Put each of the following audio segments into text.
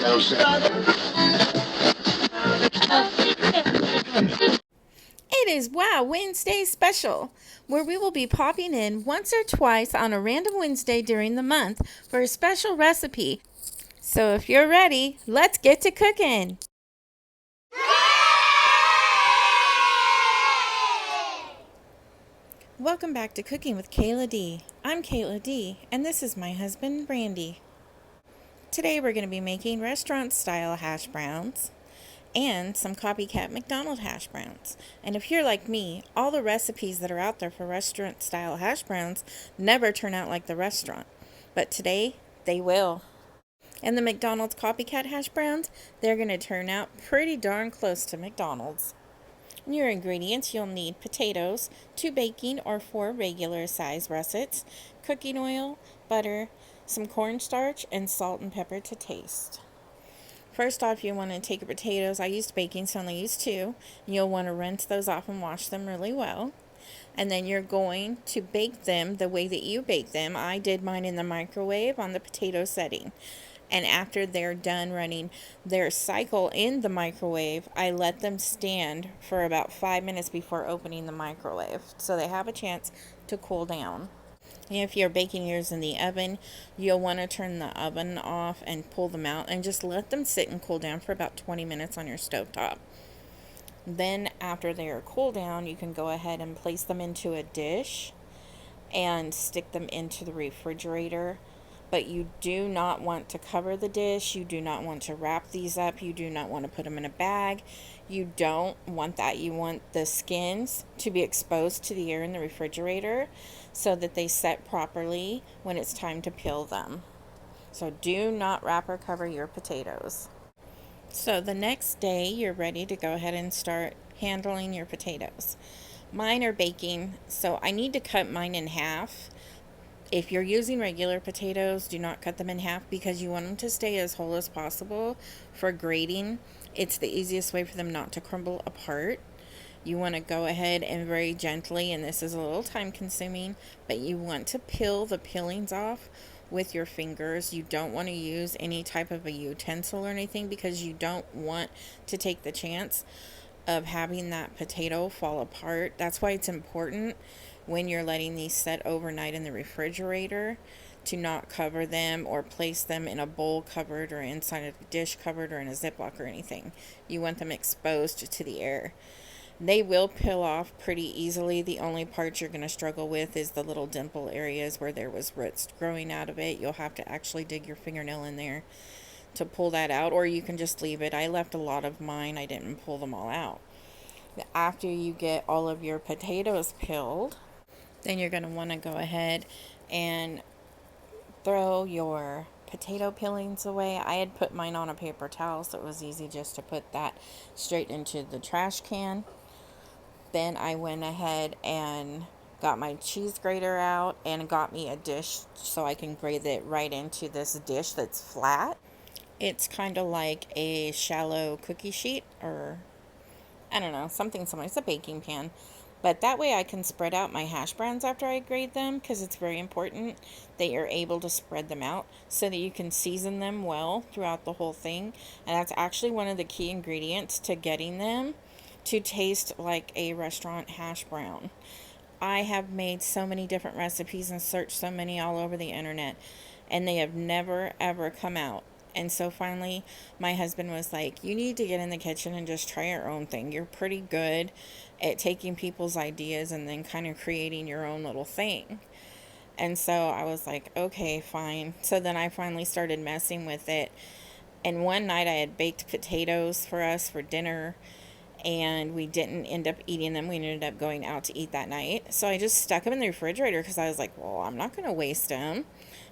It is Wow Wednesday special, where we will be popping in once or twice on a random Wednesday during the month for a special recipe. So if you're ready, let's get to cooking. Welcome back to Cooking with Kayla D. I'm Kayla D, and this is my husband, Brandy. Today we're going to be making restaurant-style hash browns and some copycat McDonald's hash browns. And if you're like me, all the recipes that are out there for restaurant-style hash browns never turn out like the restaurant. But today, they will. And the McDonald's copycat hash browns, they're going to turn out pretty darn close to McDonald's. Your ingredients, you'll need potatoes, 2 baking or 4 regular size russets, cooking oil, butter, some cornstarch, and salt and pepper to taste. First off, you want to take your potatoes. I used baking, so I only used 2. You'll want to rinse those off and wash them really well. And then you're going to bake them the way that you bake them. I did mine in the microwave on the potato setting. And after they're done running their cycle in the microwave, I let them stand for about 5 minutes before opening the microwave, so they have a chance to cool down. And if you're baking yours in the oven, you'll want to turn the oven off and pull them out and just let them sit and cool down for about 20 minutes on your stovetop. Then after they are cooled down, you can go ahead and place them into a dish and stick them into the refrigerator. But you do not want to cover the dish. You do not want to wrap these up. You do not want to put them in a bag. You don't want that. You want the skins to be exposed to the air in the refrigerator so that they set properly when it's time to peel them. So do not wrap or cover your potatoes. So the next day, you're ready to go ahead and start handling your potatoes. Mine are baking, so I need to cut mine in half. If you're using regular potatoes, do not cut them in half because you want them to stay as whole as possible for grating. It's the easiest way for them not to crumble apart. You want to go ahead and very gently, and this is a little time consuming, but you want to peel the peelings off with your fingers. You don't want to use any type of a utensil or anything because you don't want to take the chance of having that potato fall apart. That's why it's important when you're letting these set overnight in the refrigerator to not cover them or place them in a bowl covered or inside a dish covered or in a Ziploc or anything. You want them exposed to the air. They will peel off pretty easily. The only part you're going to struggle with is the little dimple areas where there was roots growing out of it. You'll have to actually dig your fingernail in there to pull that out, or you can just leave it. I left a lot of mine. I didn't pull them all out. After you get all of your potatoes peeled, then you're going to want to go ahead and throw your potato peelings away. I had put mine on a paper towel, so it was easy just to put that straight into the trash can. Then I went ahead and got my cheese grater out and got me a dish so I can grate it right into this dish that's flat. It's kind of like a shallow cookie sheet, or I don't know, something similar. It's a baking pan. But that way I can spread out my hash browns after I grate them, because it's very important that you're able to spread them out so that you can season them well throughout the whole thing. And that's actually one of the key ingredients to getting them to taste like a restaurant hash brown. I have made so many different recipes and searched so many all over the internet, and they have never ever come out. And so finally, my husband was like, you need to get in the kitchen and just try your own thing. You're pretty good at taking people's ideas and then kind of creating your own little thing. And so I was like, okay, fine. So then I finally started messing with it. And one night I had baked potatoes for us for dinner, and we didn't end up eating them. We ended up going out to eat that night. So I just stuck them in the refrigerator because I was like, well, I'm not going to waste them.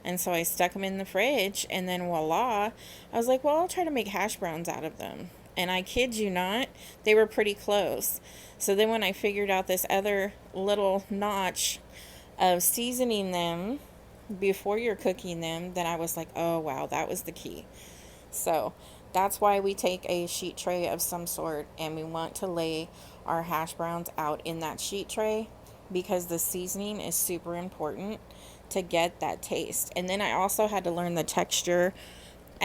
And so I stuck them in the fridge, and then voila, I was like, well, I'll try to make hash browns out of them. And I kid you not, they were pretty close. So then when I figured out this other little notch of seasoning them before you're cooking them, then I was like, oh, wow, that was the key. So that's why we take a sheet tray of some sort, and we want to lay our hash browns out in that sheet tray because the seasoning is super important to get that taste. And then I also had to learn the texture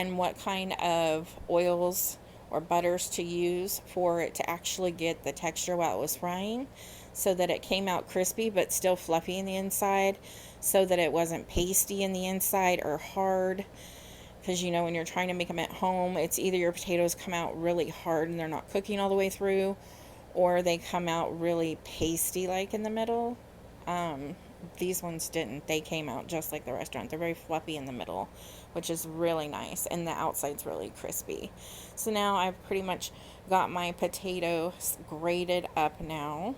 and what kind of oils or butters to use for it to actually get the texture while it was frying, so that it came out crispy but still fluffy in the inside, so that it wasn't pasty in the inside or hard. Because you know, when you're trying to make them at home, it's either your potatoes come out really hard and they're not cooking all the way through, or they come out really pasty like in the middle. These ones didn't. They came out just like the restaurant. They're very fluffy in the middle, which is really nice, and the outside's really crispy. So now I've pretty much got my potatoes grated up now.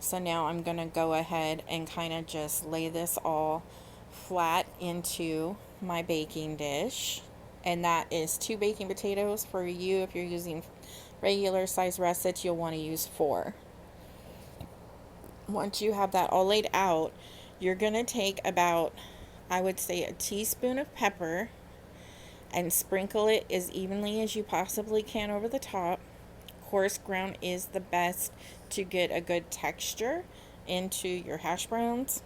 So now I'm going to go ahead and kind of just lay this all flat into my baking dish. And that is 2 baking potatoes. For you, if you're using regular size russets, you'll want to use 4. Once you have that all laid out, you're going to take about, I would say, a teaspoon of pepper and sprinkle it as evenly as you possibly can over the top. Coarse ground is the best to get a good texture into your hash browns.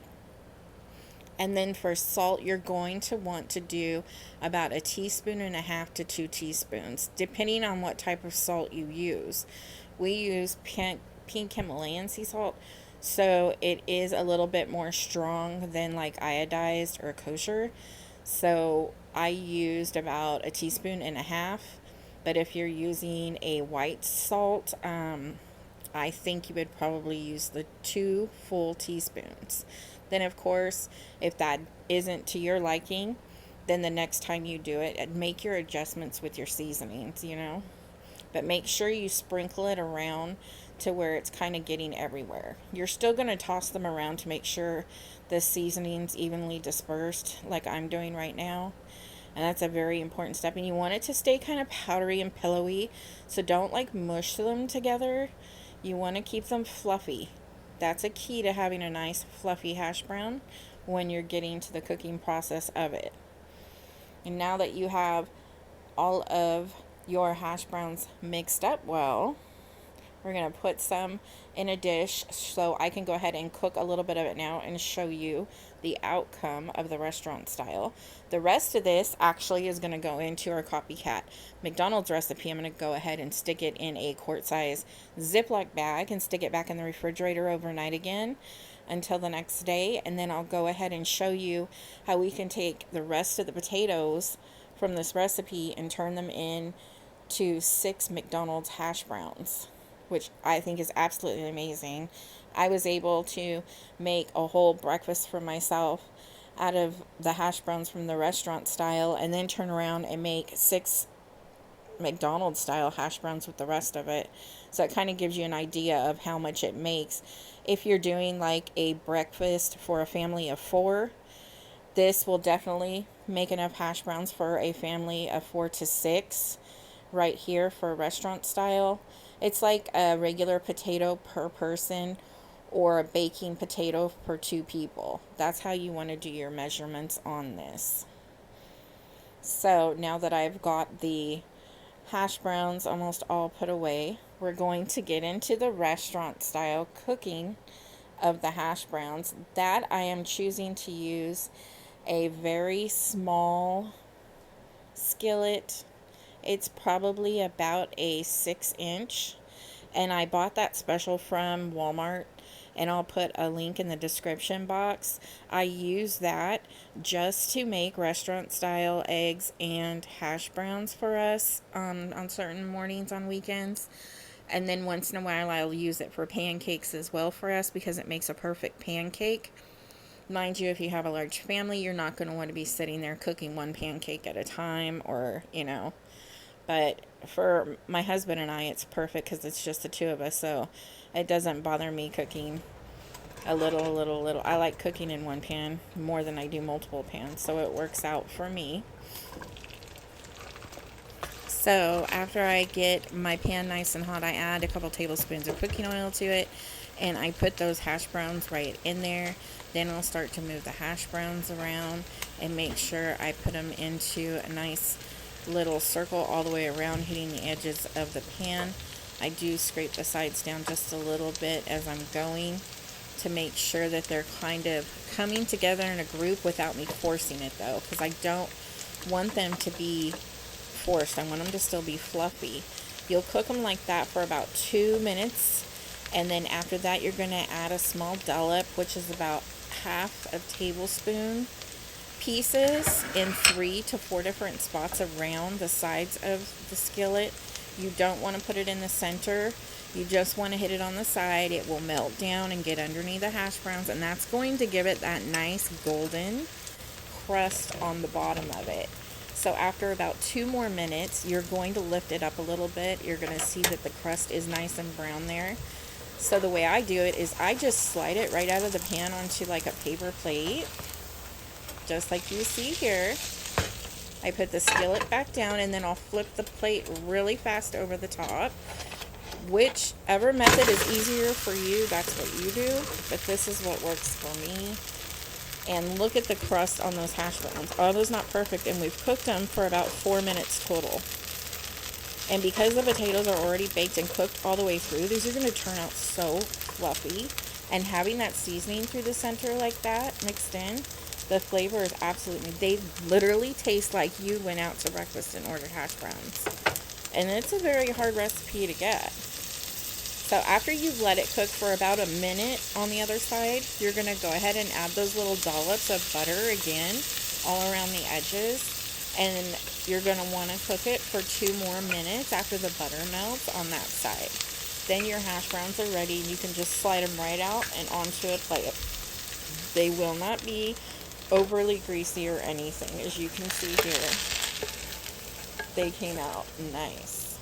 And then for salt, you're going to want to do about 1.5 teaspoons to 2 teaspoons, depending on what type of salt you use. We use pink Himalayan sea salt, so it is a little bit more strong than like iodized or kosher. So I used about 1.5 teaspoons. But if you're using a white salt, I think you would probably use the 2 full teaspoons. Then, of course, if that isn't to your liking, then the next time you do it, make your adjustments with your seasonings, you know. But make sure you sprinkle it around to where it's kind of getting everywhere. You're still going to toss them around to make sure the seasoning's evenly dispersed, like I'm doing right now. And that's a very important step. And you want it to stay kind of powdery and pillowy, so don't like mush them together. You want to keep them fluffy. That's a key to having a nice fluffy hash brown when you're getting to the cooking process of it. And now that you have all of your hash browns mixed up well, we're going to put some in a dish so I can go ahead and cook a little bit of it now and show you the outcome of the restaurant style. The rest of this actually is going to go into our copycat McDonald's recipe. I'm going to go ahead and stick it in a quart-size Ziploc bag and stick it back in the refrigerator overnight again until the next day. And then I'll go ahead and show you how we can take the rest of the potatoes from this recipe and turn them into 6 McDonald's hash browns, which I think is absolutely amazing. I was able to make a whole breakfast for myself out of the hash browns from the restaurant style, and then turn around and make 6 McDonald's style hash browns with the rest of it. So it kind of gives you an idea of how much it makes. If you're doing like a breakfast for a family of 4, this will definitely make enough hash browns for a family of 4 to 6 right here for restaurant style. It's like a regular potato per person or a baking potato per 2 people. That's how you want to do your measurements on this. So now that I've got the hash browns almost all put away, we're going to get into the restaurant style cooking of the hash browns. That I am choosing to use a very small skillet. It's probably about a 6-inch, and I bought that special from Walmart, and I'll put a link in the description box. I use that just to make restaurant style eggs and hash browns for us on certain mornings on weekends. And then once in a while I'll use it for pancakes as well for us, because it makes a perfect pancake. Mind you, if you have a large family, you're not going to want to be sitting there cooking one pancake at a time, or, you know. But for my husband and I, it's perfect because it's just the 2 of us, so it doesn't bother me cooking a little. I like cooking in one pan more than I do multiple pans, so it works out for me. So after I get my pan nice and hot, I add a couple tablespoons of cooking oil to it, and I put those hash browns right in there. Then I'll start to move the hash browns around and make sure I put them into a nice little circle all the way around, hitting the edges of the pan. I do scrape the sides down just a little bit as I'm going to make sure that they're kind of coming together in a group without me forcing it, though, because I don't want them to be forced. I want them to still be fluffy. You'll cook them like that for about 2 minutes, and then after that you're going to add a small dollop, which is about half a tablespoon pieces in 3 to 4 different spots around the sides of the skillet. You don't want to put it in the center. You just want to hit it on the side. It will melt down and get underneath the hash browns, and that's going to give it that nice golden crust on the bottom of it. So after about 2 more minutes, you're going to lift it up a little bit. You're going to see that the crust is nice and brown there. So the way I do it is I just slide it right out of the pan onto like a paper plate, just like you see here. I put the skillet back down, and then I'll flip the plate really fast over the top. Whichever method is easier for you, that's what you do, but this is what works for me. And look at the crust on those hash browns. Are those not perfect? And we've cooked them for about 4 minutes total. And because the potatoes are already baked and cooked all the way through, these are going to turn out so fluffy. And having that seasoning through the center like that mixed in, the flavor is absolutely, they literally taste like you went out to breakfast and ordered hash browns. And it's a very hard recipe to get. So after you've let it cook for about a minute on the other side, you're going to go ahead and add those little dollops of butter again all around the edges. And you're going to want to cook it for 2 more minutes after the butter melts on that side. Then your hash browns are ready, and you can just slide them right out and onto a plate. They will not be overly greasy or anything, as you can see here. They came out nice.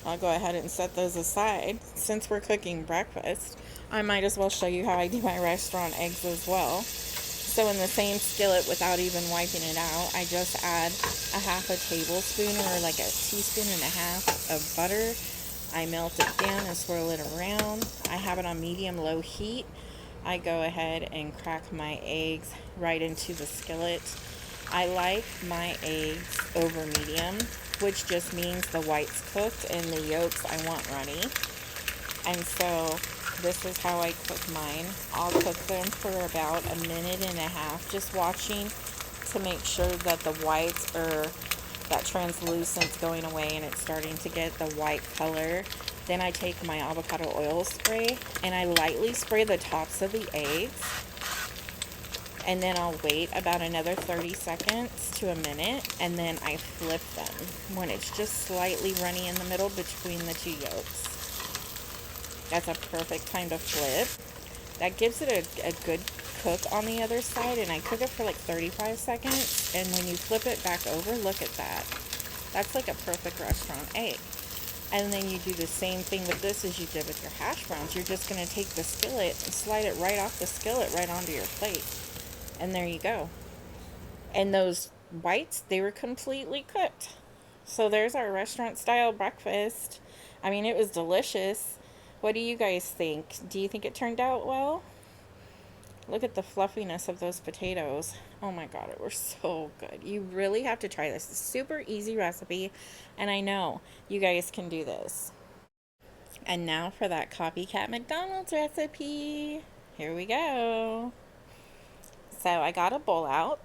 I'll go ahead and set those aside. Since we're cooking breakfast, I might as well show you how I do my restaurant eggs as well. So in the same skillet, without even wiping it out, I just add a half a tablespoon or like a teaspoon and a half of butter. I melt it down and swirl it around. I have it on medium-low heat. I go ahead and crack my eggs right into the skillet. I like my eggs over medium, which just means the white's cooked and the yolks I want runny. And so this is how I cook mine. I'll cook them for about a minute and a half, just watching to make sure that the whites are, that translucence going away and it's starting to get the white color. Then I take my avocado oil spray and I lightly spray the tops of the eggs. And then I'll wait about another 30 seconds to a minute, and then I flip them when it's just slightly runny in the middle between the 2 yolks. That's a perfect time to flip. That gives it a good cook on the other side, and I cook it for like 35 seconds, and when you flip it back over, look at that. That's like a perfect restaurant egg. And then you do the same thing with this as you did with your hash browns. You're just going to take the skillet and slide it right off the skillet right onto your plate. And there you go. And those whites, they were completely cooked. So there's our restaurant style breakfast. I mean, it was delicious. What do you guys think? Do you think it turned out well? Look at the fluffiness of those potatoes. Oh my God, it was so good. You really have to try this. It's a super easy recipe, and I know you guys can do this. And now for that copycat McDonald's recipe. Here we go. So I got a bowl out,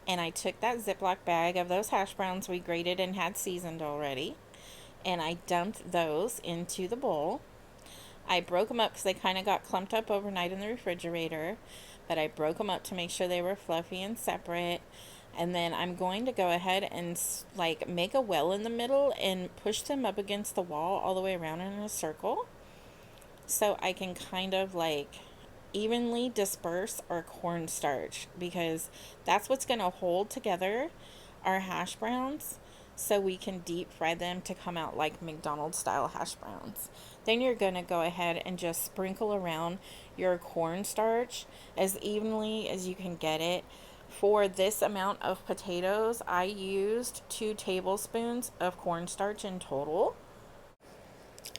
and I took that Ziploc bag of those hash browns we grated and had seasoned already, and I dumped those into the bowl. I broke them up because they kind of got clumped up overnight in the refrigerator, but I broke them up to make sure they were fluffy and separate. And then I'm going to go ahead and like make a well in the middle and push them up against the wall all the way around in a circle, so I can kind of like evenly disperse our cornstarch, because that's what's going to hold together our hash browns so we can deep fry them to come out like McDonald's style hash browns. Then you're going to go ahead and just sprinkle around your cornstarch as evenly as you can get it. For this amount of potatoes, I used 2 tablespoons of cornstarch in total.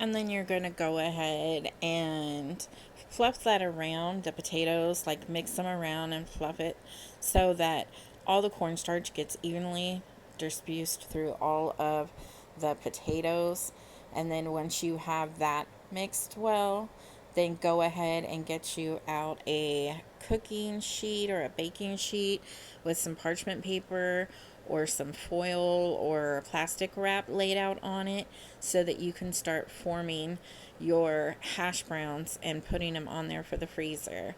And then you're going to go ahead and fluff that around the potatoes, like mix them around and fluff it so that all the cornstarch gets evenly dispersed through all of the potatoes. And then once you have that mixed well, then go ahead and get you out a cooking sheet or a baking sheet with some parchment paper or some foil or plastic wrap laid out on it so that you can start forming your hash browns and putting them on there for the freezer.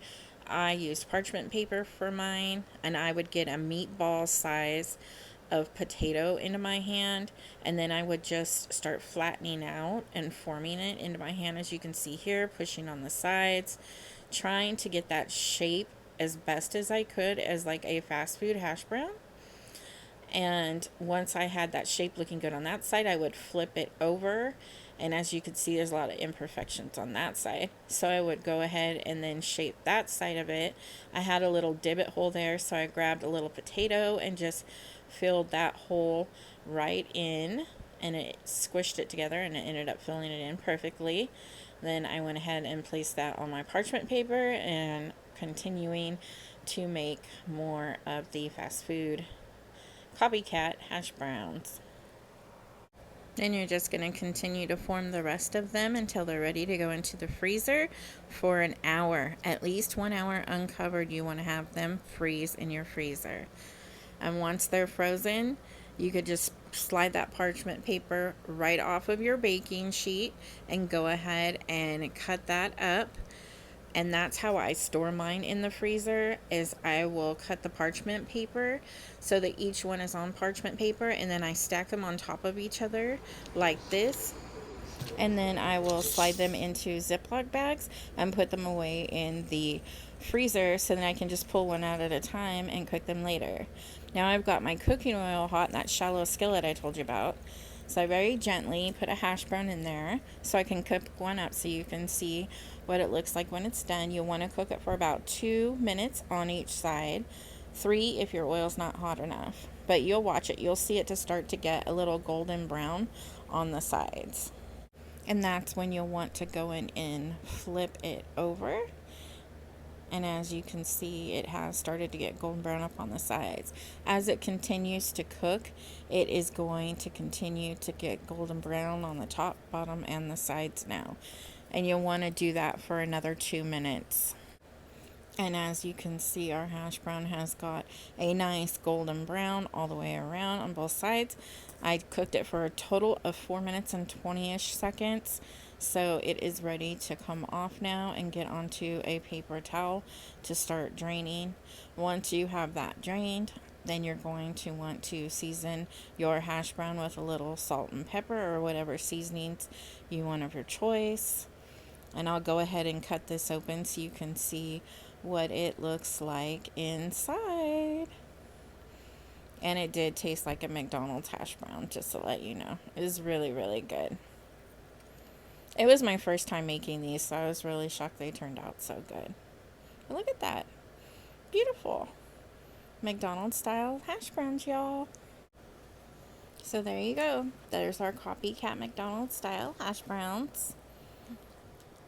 I used parchment paper for mine, and I would get a meatball size of potato into my hand, and then I would just start flattening out and forming it into my hand, as you can see here, pushing on the sides, trying to get that shape as best as I could as like a fast food hash brown. And once I had that shape looking good on that side, I would flip it over, and as you can see, there's a lot of imperfections on that side, so I would go ahead and then shape that side of it. I had a little divot hole there, so I grabbed a little potato and just filled that hole right in, and it squished it together, and it ended up filling it in perfectly. Then I went ahead and placed that on my parchment paper and continuing to make more of the fast food copycat hash browns. Then you're just going to continue to form the rest of them until they're ready to go into the freezer for an hour. At least 1 hour uncovered, you want to have them freeze in your freezer. And once they're frozen, you could just slide that parchment paper right off of your baking sheet and go ahead and cut that up. And that's how I store mine in the freezer, is I will cut the parchment paper so that each one is on parchment paper, and then I stack them on top of each other like this, and then I will slide them into Ziploc bags and put them away in the freezer so that I can just pull one out at a time and cook them later. Now I've got my cooking oil hot in that shallow skillet I told you about. So I very gently put a hash brown in there so I can cook one up so you can see what it looks like when it's done. You'll want to cook it for about 2 minutes on each side, 3 if your oil's not hot enough. But you'll watch it. You'll see it to start to get a little golden brown on the sides. And that's when you'll want to go in and flip it over. And as you can see, it has started to get golden brown up on the sides. As it continues to cook, it is going to continue to get golden brown on the top, bottom, and the sides now. And you'll want to do that for another 2 minutes. And as you can see, our hash brown has got a nice golden brown all the way around on both sides. I cooked it for a total of 4 minutes and 20-ish seconds. So it is ready to come off now and get onto a paper towel to start draining. Once you have that drained, then you're going to want to season your hash brown with a little salt and pepper or whatever seasonings you want of your choice. And I'll go ahead and cut this open so you can see what it looks like inside. And it did taste like a McDonald's hash brown, just to let you know. It was really, really good. It was my first time making these, so I was really shocked they turned out so good. But look at that. Beautiful. McDonald's style hash browns, y'all. So there you go. There's our copycat McDonald's style hash browns.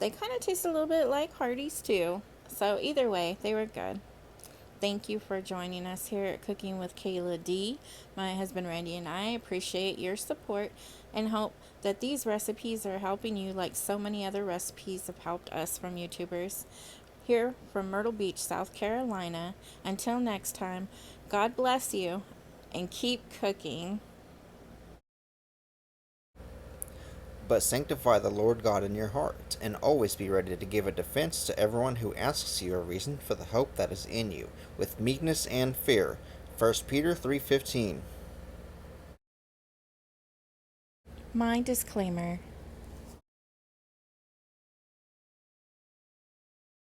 They kind of taste a little bit like Hardee's too. So either way, they were good. Thank you for joining us here at Cooking with Kayla D. My husband Randy and I appreciate your support and hope that these recipes are helping you like so many other recipes have helped us from YouTubers. Here from Myrtle Beach, South Carolina. Until next time, God bless you and keep cooking. But sanctify the Lord God in your heart, and always be ready to give a defense to everyone who asks you a reason for the hope that is in you, with meekness and fear. 1 Peter 3:15. My disclaimer.